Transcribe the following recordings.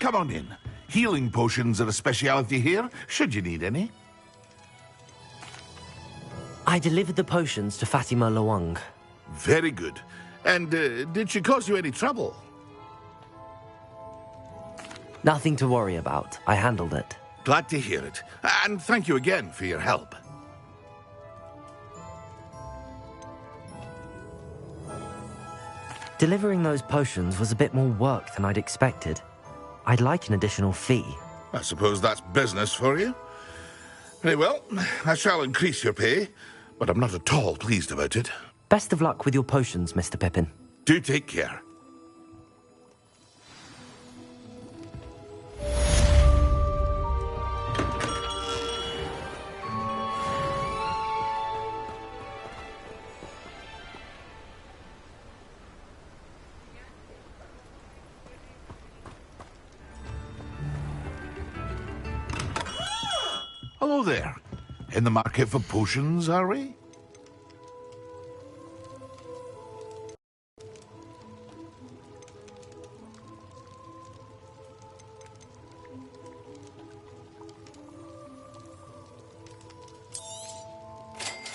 Come on in. Healing potions are a speciality here, should you need any. I delivered the potions to Fatima Lawang. Very good. And did she cause you any trouble? Nothing to worry about. I handled it. Glad to hear it. And thank you again for your help. Delivering those potions was a bit more work than I'd expected. I'd like an additional fee. I suppose that's business for you. Very well, I shall increase your pay, but I'm not at all pleased about it. Best of luck with your potions, Mr. Pippin. Do take care. Hello there. In the market for potions, are we?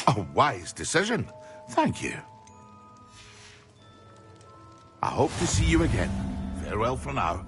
A wise decision. Thank you. I hope to see you again. Farewell for now.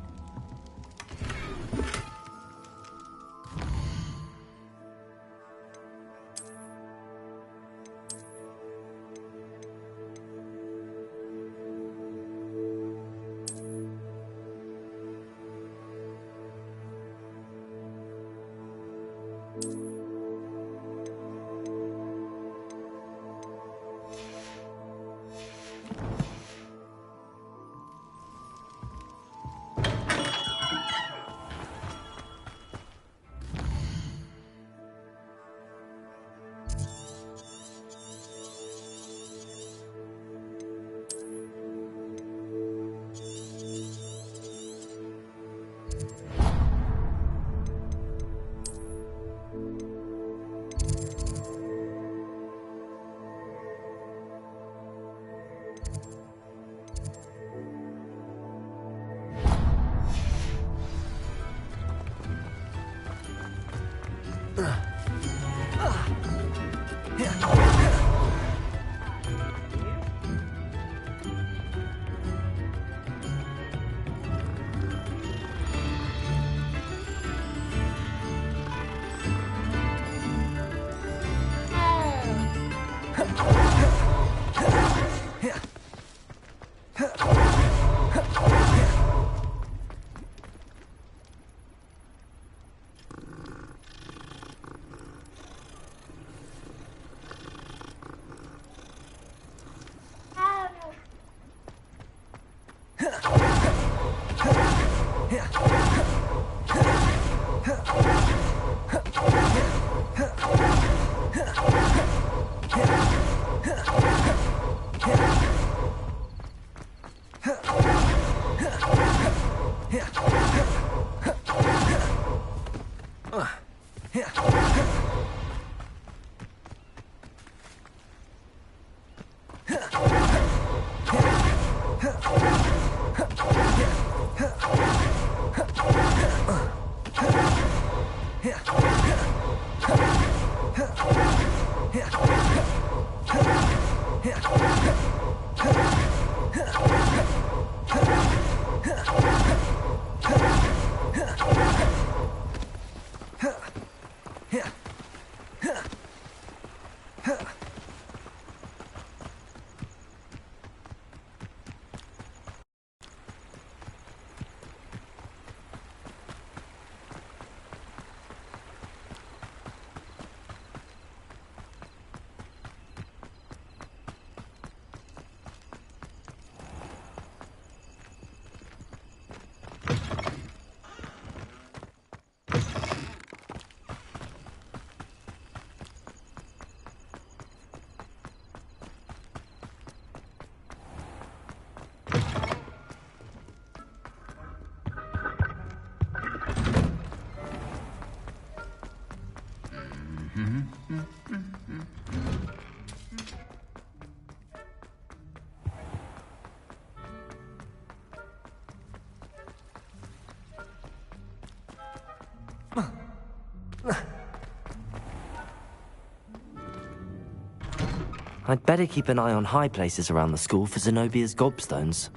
I'd better keep an eye on high places around the school for Zenobia's gobstones.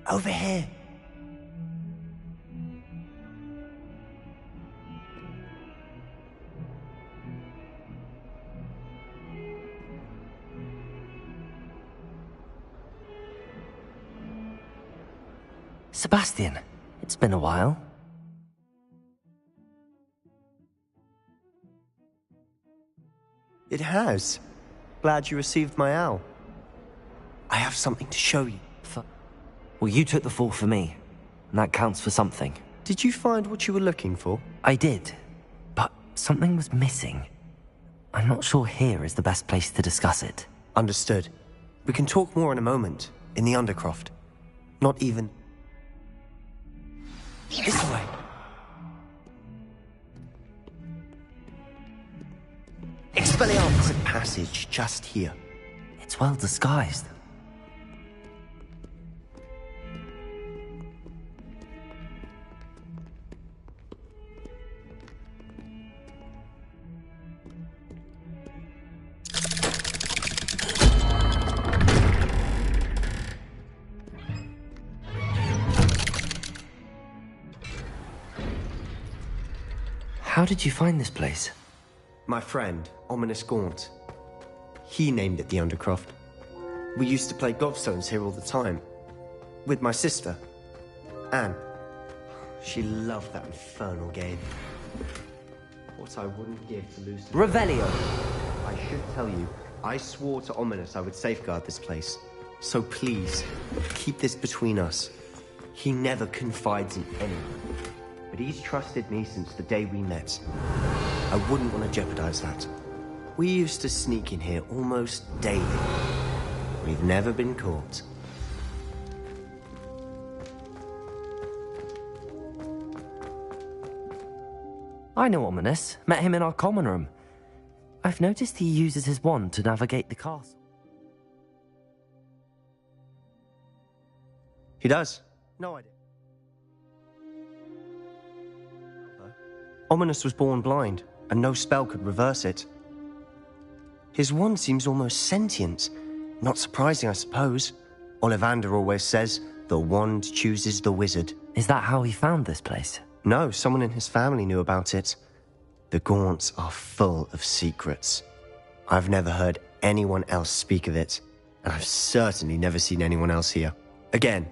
Over here. Sebastian, it's been a while. It has. Glad you received my owl. I have something to show you. Well, you took the fall for me, and that counts for something. Did you find what you were looking for? I did, but something was missing. I'm not sure here is the best place to discuss it. Understood. We can talk more in a moment, in the Undercroft. Not even... This way. Expelliarmus a passage just here. It's well disguised. How did you find this place? My friend, Ominous Gaunt. He named it the Undercroft. We used to play gobstones here all the time. With my sister, Anne. She loved that infernal game. What I wouldn't give to lose to... Revelio! I should tell you, I swore to Ominous I would safeguard this place. So please, keep this between us. He never confides in anyone. But he's trusted me since the day we met. I wouldn't want to jeopardize that. We used to sneak in here almost daily. We've never been caught. I know Ominous. Met him in our common room. I've noticed he uses his wand to navigate the castle. He does? No idea. Ominous was born blind, and no spell could reverse it. His wand seems almost sentient. Not surprising, I suppose. Ollivander always says, the wand chooses the wizard. Is that how he found this place? No, someone in his family knew about it. The Gaunts are full of secrets. I've never heard anyone else speak of it, and I've certainly never seen anyone else here. Again,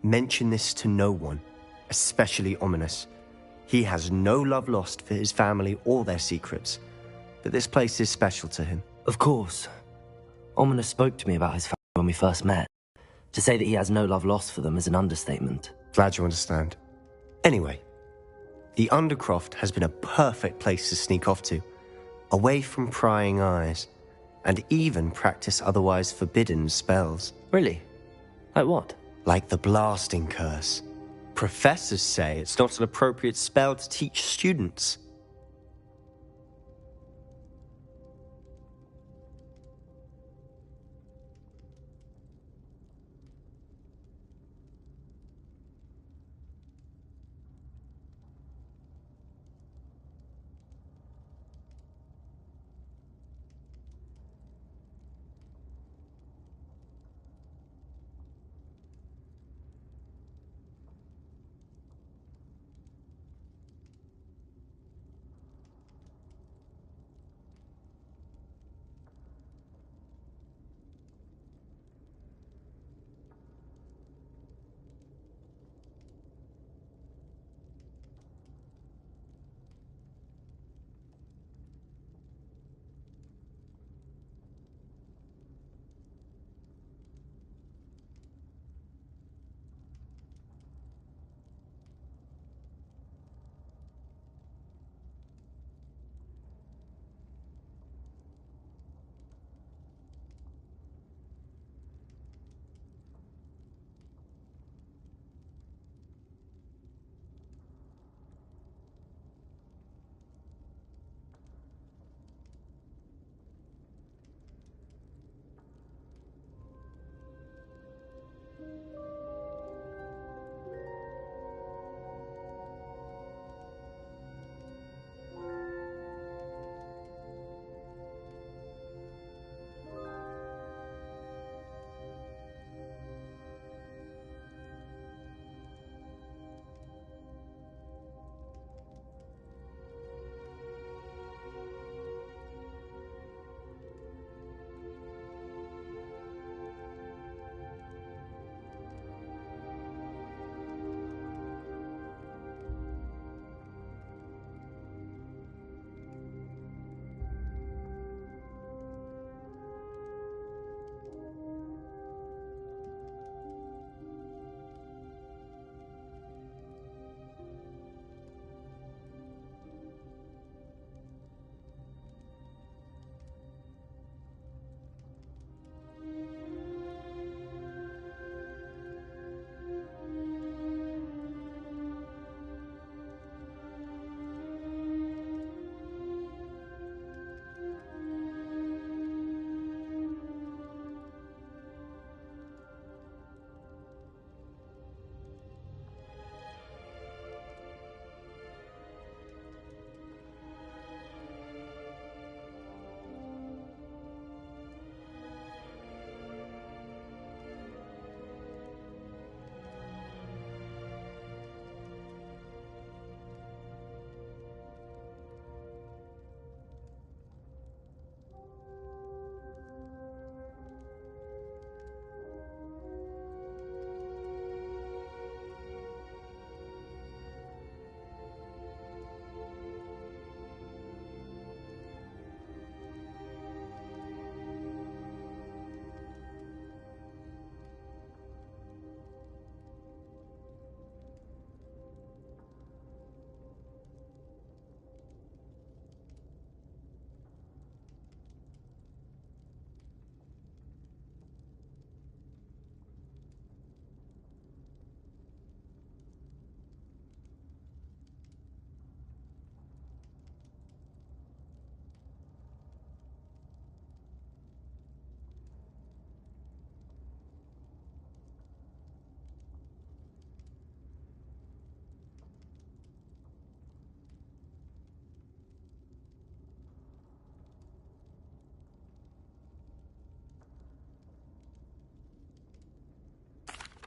mention this to no one, especially Ominous. He has no love lost for his family or their secrets, but this place is special to him. Of course. Ominous spoke to me about his family when we first met. To say that he has no love lost for them is an understatement. Glad you understand. Anyway, the Undercroft has been a perfect place to sneak off to, away from prying eyes, and even practice otherwise forbidden spells. Really? Like what? Like the Blasting Curse. Professors say it's not an appropriate spell to teach students.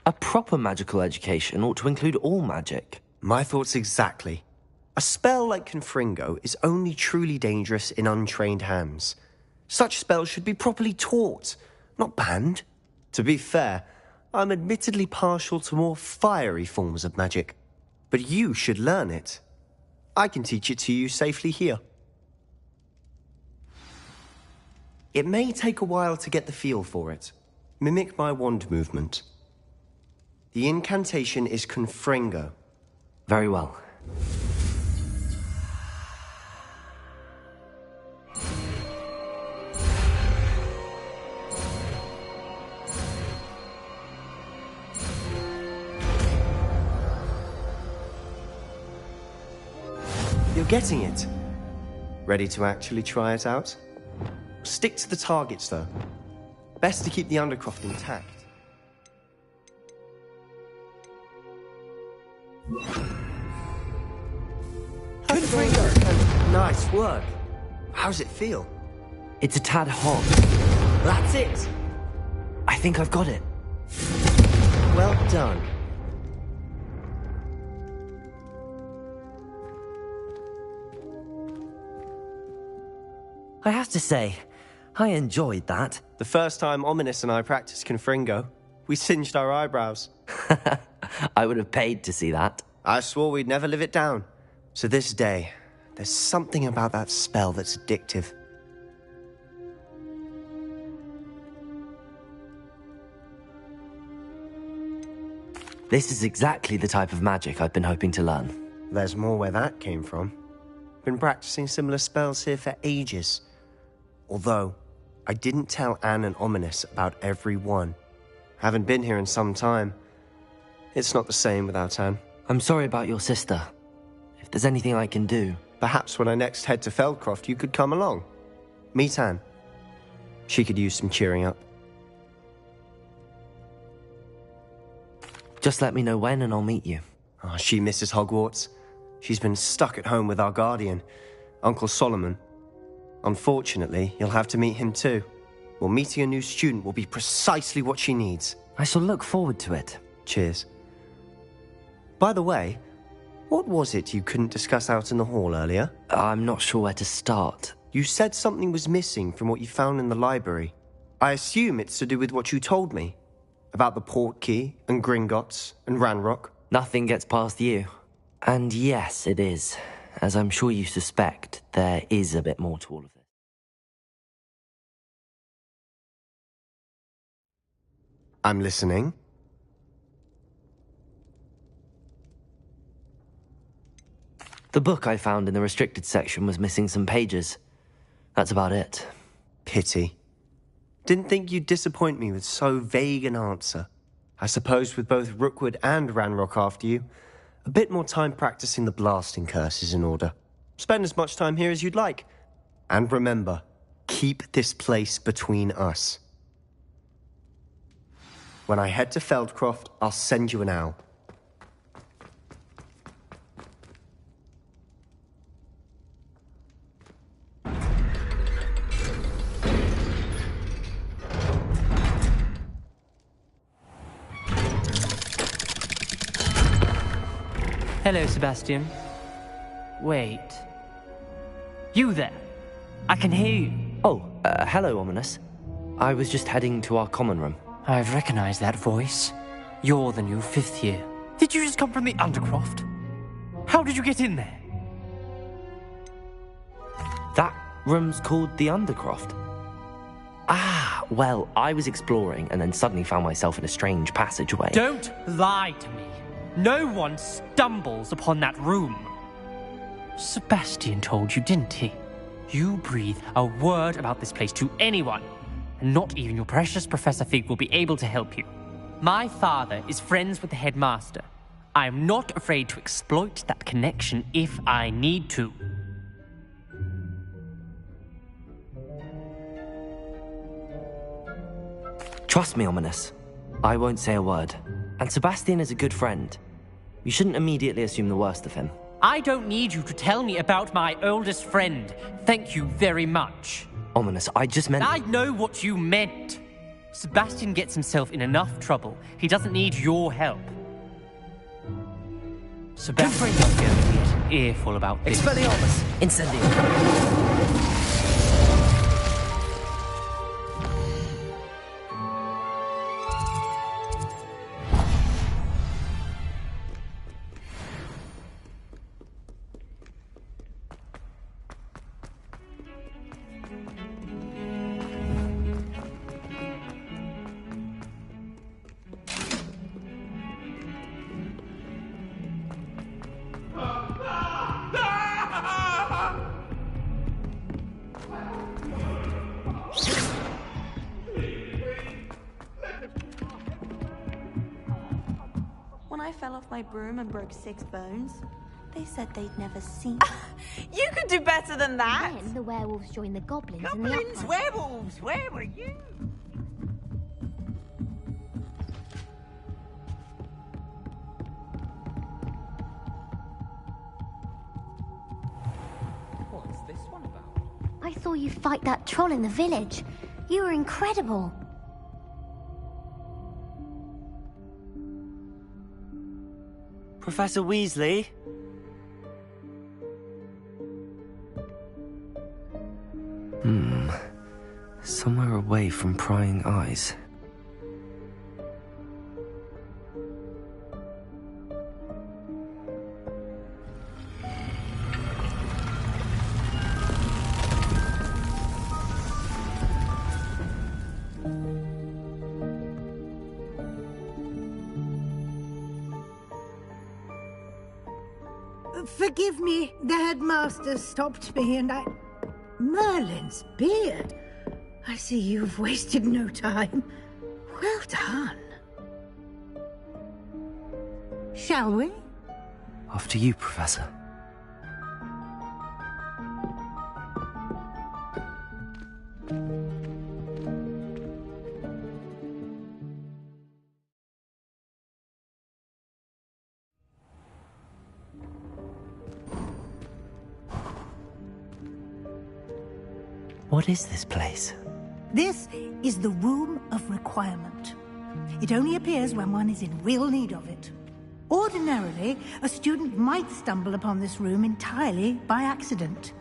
A proper magical education ought to include all magic. My thoughts exactly. A spell like Confringo is only truly dangerous in untrained hands. Such spells should be properly taught, not banned. To be fair, I'm admittedly partial to more fiery forms of magic. But you should learn it. I can teach it to you safely here. It may take a while to get the feel for it. Mimic my wand movement. The incantation is Confringo. Very well. You're getting it. Ready to actually try it out? Stick to the targets, though. Best to keep the Undercroft intact. Confringo! Nice work. How's it feel? It's a tad hot. That's it! I think I've got it. Well done. I have to say, I enjoyed that. The first time Ominous and I practiced Confringo, we singed our eyebrows. I would have paid to see that. I swore we'd never live it down. So this day, there's something about that spell that's addictive. This is exactly the type of magic I've been hoping to learn. There's more where that came from. Been practicing similar spells here for ages. Although, I didn't tell Anne and Ominous about every one. Haven't been here in some time. It's not the same without Anne. I'm sorry about your sister. If there's anything I can do... Perhaps when I next head to Feldcroft, you could come along. Meet Anne. She could use some cheering up. Just let me know when and I'll meet you. Oh, she misses Hogwarts. She's been stuck at home with our guardian, Uncle Solomon. Unfortunately, you'll have to meet him too. Well, meeting a new student will be precisely what she needs. I shall look forward to it. Cheers. By the way, what was it you couldn't discuss out in the hall earlier? I'm not sure where to start. You said something was missing from what you found in the library. I assume it's to do with what you told me. About the Portkey, and Gringotts, and Ranrock. Nothing gets past you. And yes, it is. As I'm sure you suspect, there is a bit more to all of this. I'm listening. The book I found in the restricted section was missing some pages. That's about it. Pity. Didn't think you'd disappoint me with so vague an answer. I suppose with both Rookwood and Ranrock after you, a bit more time practicing the blasting curse is in order. Spend as much time here as you'd like. And remember, keep this place between us. When I head to Feldcroft, I'll send you an owl. Hello, Sebastian. Wait. You there? I can hear you. Oh, hello, Ominous. I was just heading to our common room. I've recognized that voice. You're the new 5th year. Did you just come from the Undercroft? How did you get in there? That room's called the Undercroft. Ah, well, I was exploring and then suddenly found myself in a strange passageway. Don't lie to me. No one stumbles upon that room. Sebastian told you, didn't he? You breathe a word about this place to anyone, and not even your precious Professor Fig will be able to help you. My father is friends with the headmaster. I am not afraid to exploit that connection if I need to. Trust me, Ominous. I won't say a word. And Sebastian is a good friend. You shouldn't immediately assume the worst of him. I don't need you to tell me about my oldest friend. Thank you very much. Ominous, I just meant... I know what you meant. Sebastian gets himself in enough trouble. He doesn't need your help. Sebastian's going to get an earful about this. Expelliarmus! Incendio! When I fell off my broom and broke 6 bones, they said they'd never seen. You could do better than that. Then the werewolves joined the goblins in the Goblins, uprising. werewolves, where were you? What's this one about? I saw you fight that troll in the village. You were incredible. Professor Weasley? Somewhere away from prying eyes. Forgive me, the headmaster stopped me and I... Merlin's beard. I see you've wasted no time. Well done. Shall we? After you, Professor. What is this place? This is the Room of Requirement. It only appears when one is in real need of it. Ordinarily, a student might stumble upon this room entirely by accident.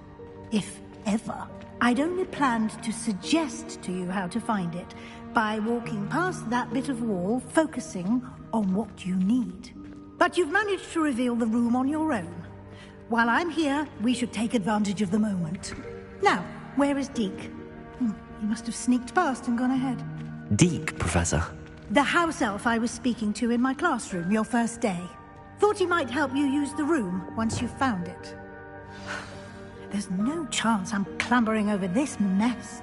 If ever. I'd only planned to suggest to you how to find it by walking past that bit of wall, focusing on what you need. But you've managed to reveal the room on your own. While I'm here, we should take advantage of the moment. Now, where is Deke? He must have sneaked past and gone ahead. Deke, Professor. The house elf I was speaking to in my classroom your first day. Thought he might help you use the room once you've found it. There's no chance I'm clambering over this mess.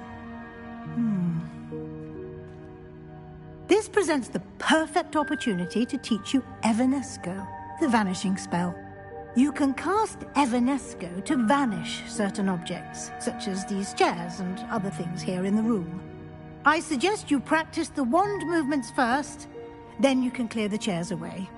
This presents the perfect opportunity to teach you Evanesco, the vanishing spell. You can cast Evanesco to vanish certain objects, such as these chairs and other things here in the room. I suggest you practice the wand movements first, then you can clear the chairs away.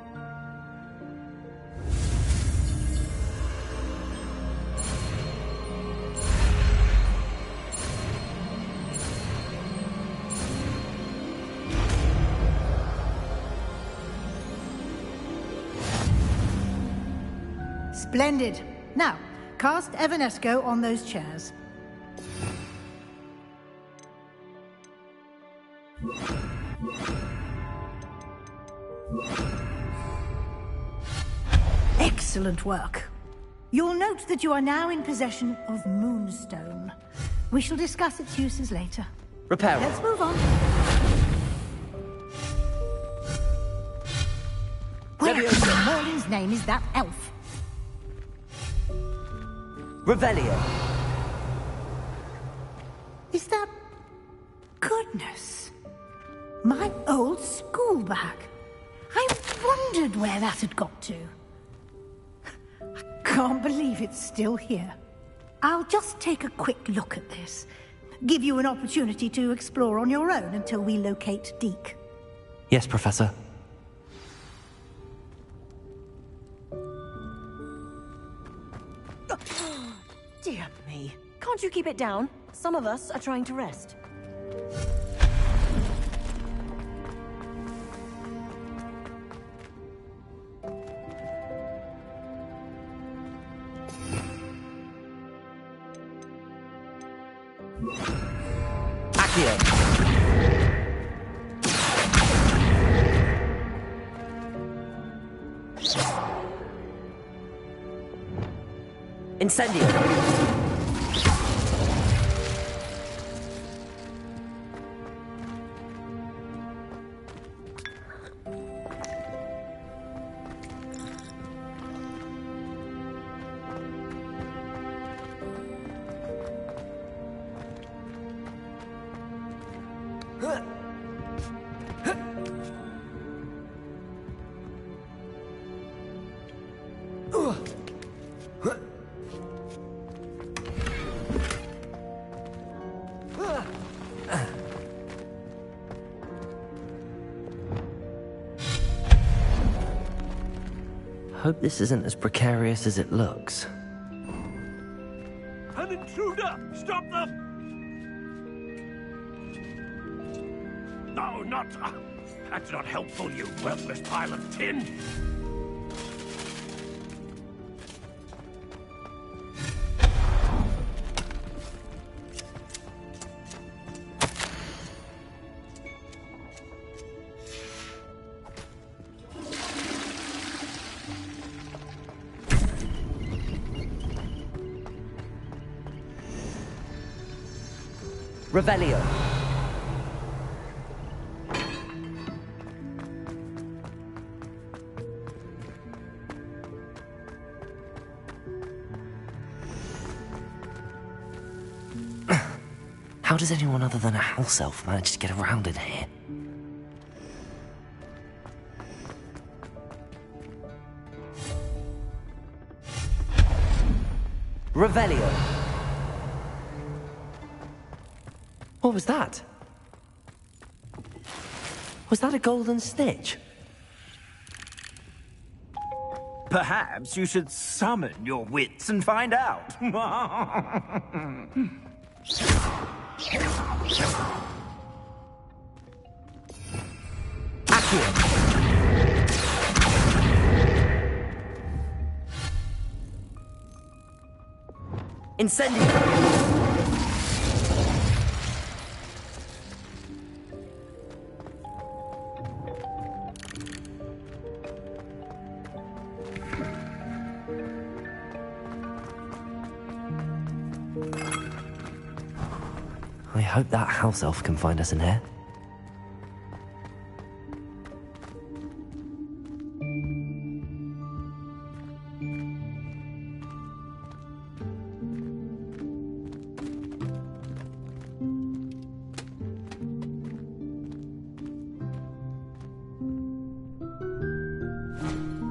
Splendid. Now, cast Evanesco on those chairs. Excellent work. You'll note that you are now in possession of Moonstone. We shall discuss its uses later. Repair. Let's move on. Where in Merlin's name is that elf? Revelio. Is that... Goodness. My old school bag. I wondered where that had got to. I can't believe it's still here. I'll just take a quick look at this. Give you an opportunity to explore on your own until we locate Deke. Yes, Professor. Dear me. Can't you keep it down? Some of us are trying to rest. Incendio! Hope this isn't as precarious as it looks. An intruder! Stop them! No, not... that's not helpful, you worthless pile of tin! Revelio. How does anyone other than a house elf manage to get around in here? Revelio. What was that? Was that a golden snitch? Perhaps you should summon your wits and find out. Accio. Incendio. I hope that house elf can find us in here.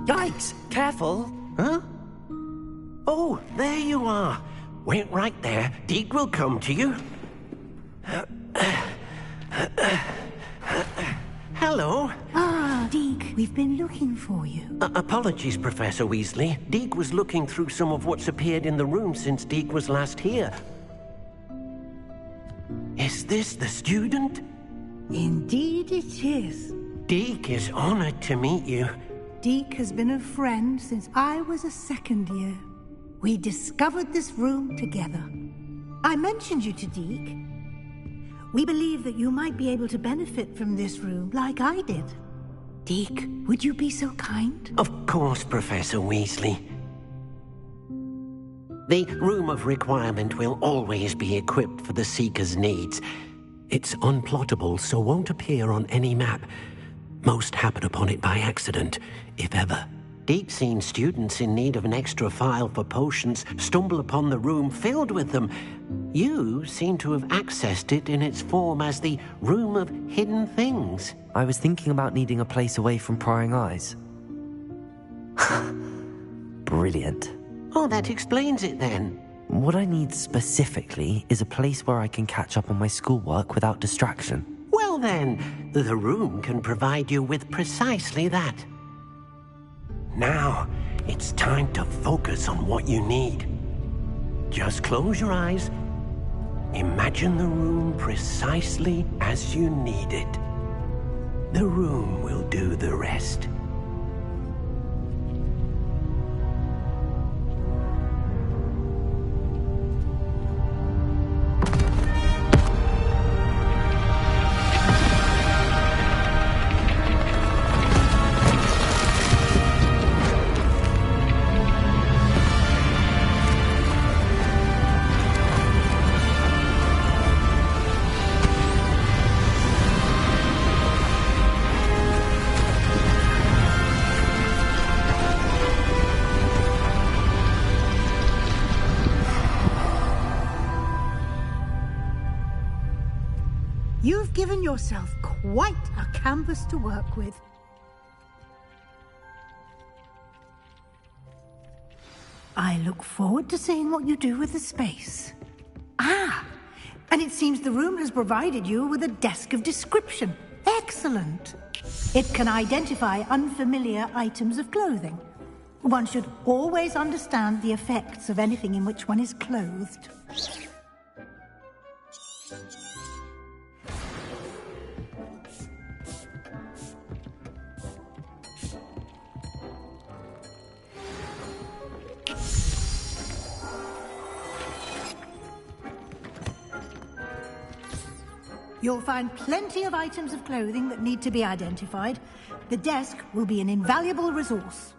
Yikes! Careful! Huh? Oh, there you are. Wait right there. Deek will come to you. Hello. Ah, Deek, we've been looking for you. Apologies, Professor Weasley. Deek was looking through some of what's appeared in the room since Deek was last here. Is this the student? Indeed it is. Deek is honored to meet you. Deek has been a friend since I was a second year. We discovered this room together. I mentioned you to Deek. We believe that you might be able to benefit from this room like I did. Deek, would you be so kind? Of course, Professor Weasley. The Room of Requirement will always be equipped for the Seeker's needs. It's unplottable, so won't appear on any map. Most happen upon it by accident, if ever. Deep-seen students in need of an extra file for potions stumble upon the room filled with them. You seem to have accessed it in its form as the Room of Hidden Things. I was thinking about needing a place away from prying eyes. Brilliant. Oh, that explains it then. What I need specifically is a place where I can catch up on my schoolwork without distraction. Well then, the room can provide you with precisely that. Now, it's time to focus on what you need. Just close your eyes. Imagine the room precisely as you need it. The room will do the rest. given yourself quite a canvas to work with. I look forward to seeing what you do with the space. Ah, and it seems the room has provided you with a desk of description. Excellent. It can identify unfamiliar items of clothing. One should always understand the effects of anything in which one is clothed. You'll find plenty of items of clothing that need to be identified. The desk will be an invaluable resource.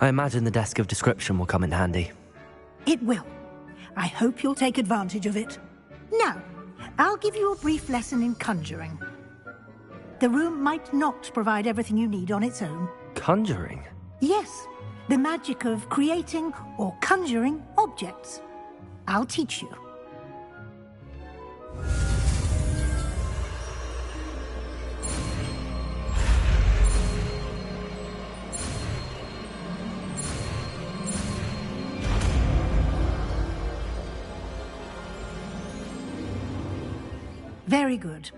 I imagine the desk of description will come in handy. It will. I hope you'll take advantage of it. Now, I'll give you a brief lesson in conjuring. The room might not provide everything you need on its own. Conjuring? Yes, the magic of creating or conjuring objects. I'll teach you. Very good.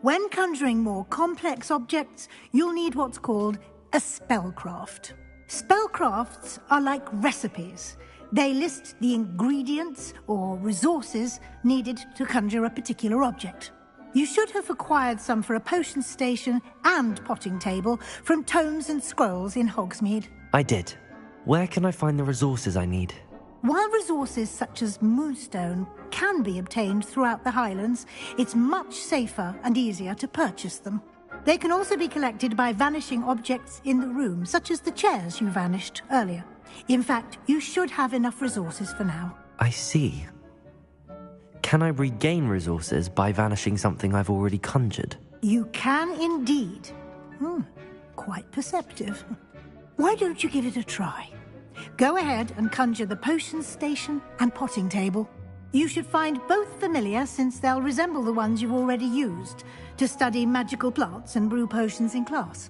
When conjuring more complex objects, you'll need what's called a spellcraft. Spellcrafts are like recipes. They list the ingredients or resources needed to conjure a particular object. You should have acquired some for a potion station and potting table from tomes and scrolls in Hogsmeade. I did. Where can I find the resources I need? While resources such as moonstone can be obtained throughout the Highlands, it's much safer and easier to purchase them. They can also be collected by vanishing objects in the room, such as the chairs you vanished earlier. In fact, you should have enough resources for now. I see. Can I regain resources by vanishing something I've already conjured? You can indeed. Quite perceptive. Why don't you give it a try? Go ahead and conjure the potion station and potting table. You should find both familiar, since they'll resemble the ones you've already used to study magical plants and brew potions in class.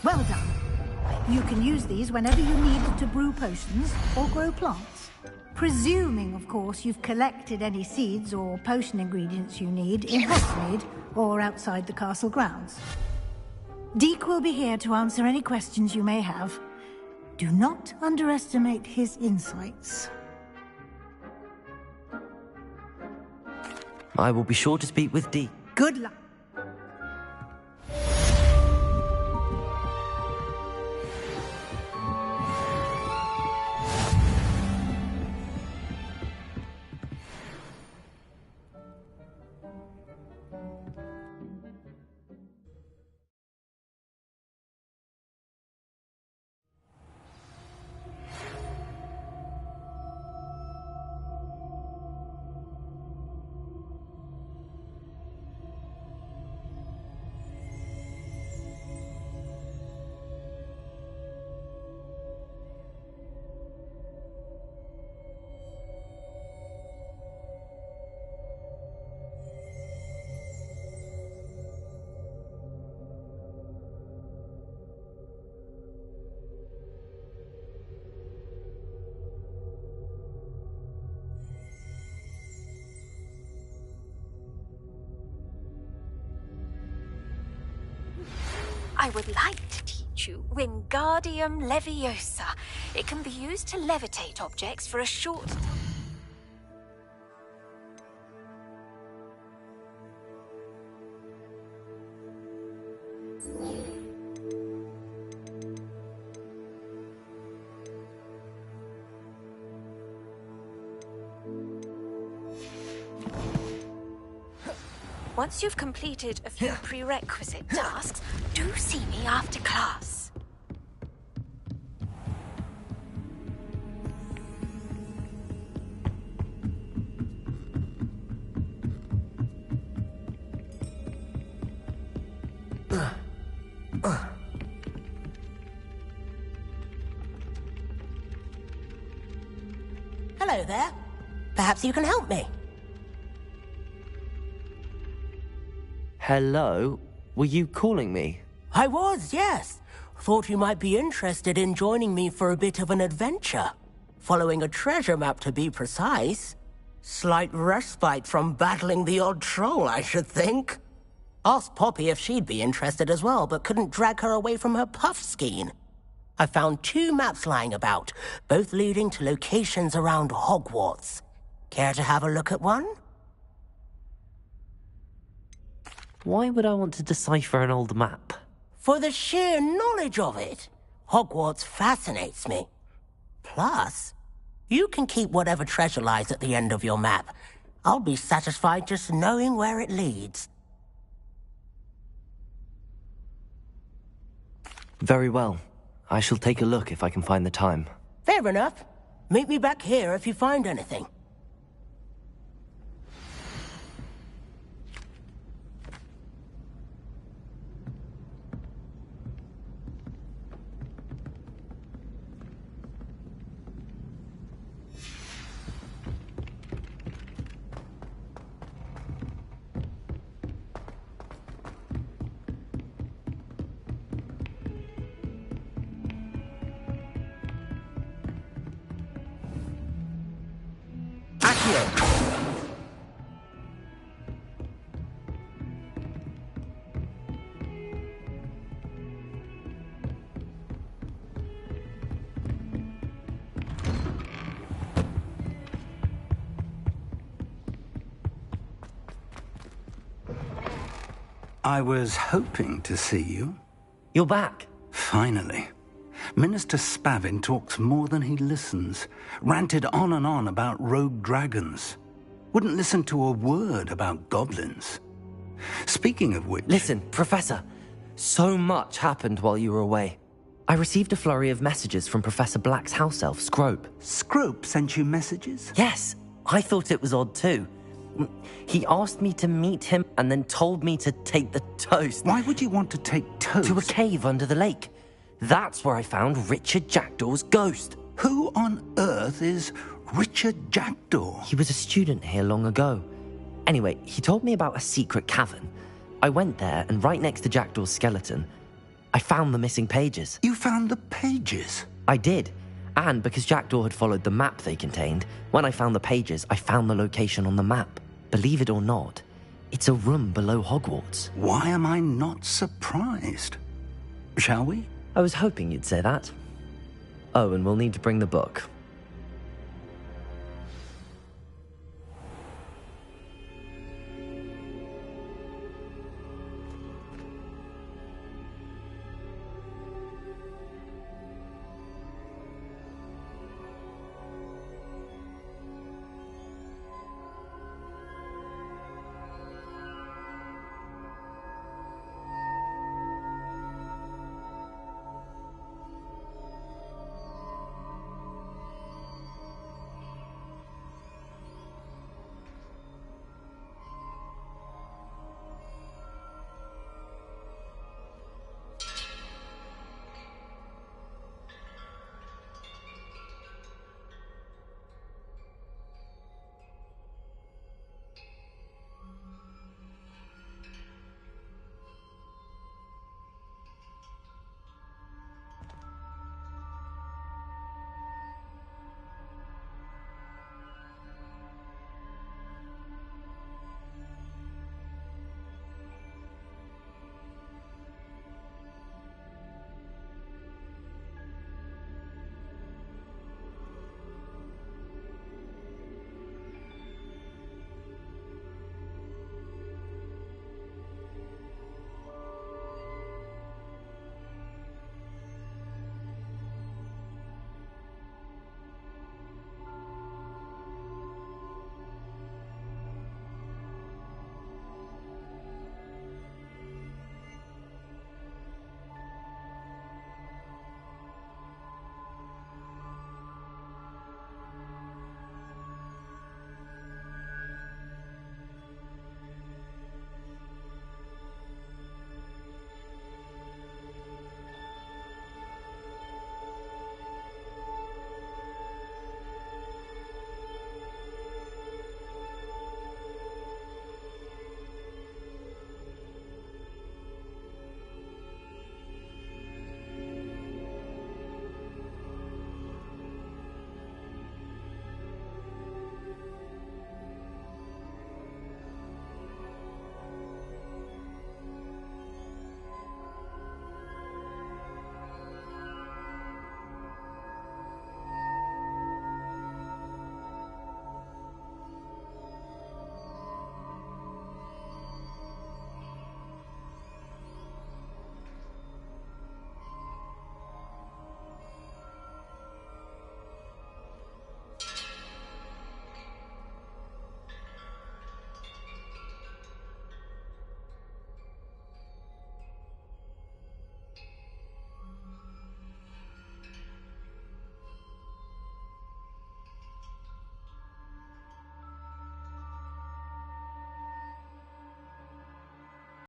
Well done. You can use these whenever you need to brew potions or grow plants. Presuming, of course, you've collected any seeds or potion ingredients you need in Hogsmeade or outside the castle grounds. Deek will be here to answer any questions you may have. Do not underestimate his insights. I will be sure to speak with Dee. Good luck. I would like to teach you Wingardium Leviosa. It can be used to levitate objects for a short time. Once you've completed a few prerequisite tasks, do see me after class. Hello there. Perhaps you can help me. Hello? Were you calling me? I was, yes. Thought you might be interested in joining me for a bit of an adventure. Following a treasure map, to be precise. Slight respite from battling the odd troll, I should think. Asked Poppy if she'd be interested as well, but couldn't drag her away from her puff skein. I found 2 maps lying about, both leading to locations around Hogwarts. Care to have a look at one? Why would I want to decipher an old map? For the sheer knowledge of it. Hogwarts fascinates me. Plus, you can keep whatever treasure lies at the end of your map. I'll be satisfied just knowing where it leads. Very well. I shall take a look if I can find the time. Fair enough. Meet me back here if you find anything. I was hoping to see you. You're back. Finally. Minister Spavin talks more than he listens. Ranted on and on about rogue dragons. Wouldn't listen to a word about goblins. Speaking of which... Listen, Professor. So much happened while you were away. I received a flurry of messages from Professor Black's house elf, Scrope. Scrope sent you messages? Yes. I thought it was odd too. He asked me to meet him and then told me to take the toast. Why would you want to take toast? To a cave under the lake. That's where I found Richard Jackdaw's ghost. Who on earth is Richard Jackdaw? He was a student here long ago. Anyway, he told me about a secret cavern. I went there, and right next to Jackdaw's skeleton, I found the missing pages. You found the pages? I did. And because Jackdaw had followed the map they contained, when I found the pages, I found the location on the map. Believe it or not, it's a room below Hogwarts. Why am I not surprised? Shall we? I was hoping you'd say that. Oh, and we'll need to bring the book.